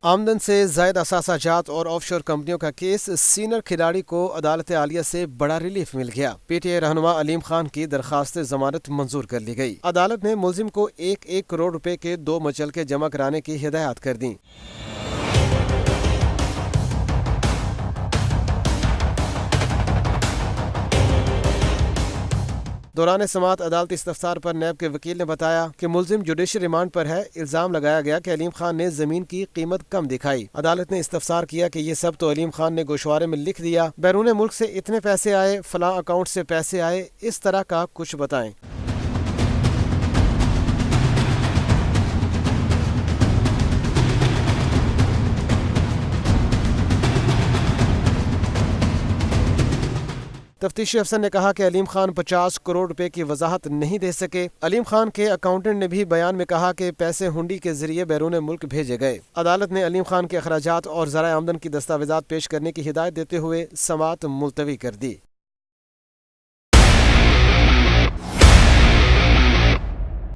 आमदन से जायद असासाजात और ऑफशोर कंपनियों का केस, सीनियर खिलाड़ी को अदालत आलिया से बड़ा रिलीफ मिल गया। पीटीआई रहनुमा अलीम खान की दरखास्त जमानत मंजूर कर ली गई। अदालत ने मुलजिम को 1-1 करोड़ रुपए के 2 मुचलके जमा कराने की हिदायत कर दी। दौरान समाअत अदालती इस्तफसार पर नैब के वकील ने बताया कि मुलजिम जुडिशल रिमांड पर है। इल्जाम लगाया गया कि अलीम खान ने जमीन की कीमत कम दिखाई। अदालत ने इस्तफसार किया कि ये सब तो अलीम खान ने गोशवारे में लिख दिया। बैरून मुल्क से इतने पैसे आए, फलां अकाउंट से पैसे आए, इस तरह का कुछ बताएं। तफ्तीशी अफसर ने कहा कि अलीम खान 50 करोड़ रुपए की वजाहत नहीं दे सके। अलीम खान के अकाउंटेंट ने भी बयान में कहा कि पैसे हुंडी के जरिए बैरून मुल्क भेजे गए। अदालत ने अलीम खान के अखराजात और ज़राए आमदन की दस्तावेजात पेश करने की हिदायत देते हुए समाअत मुलतवी कर दी।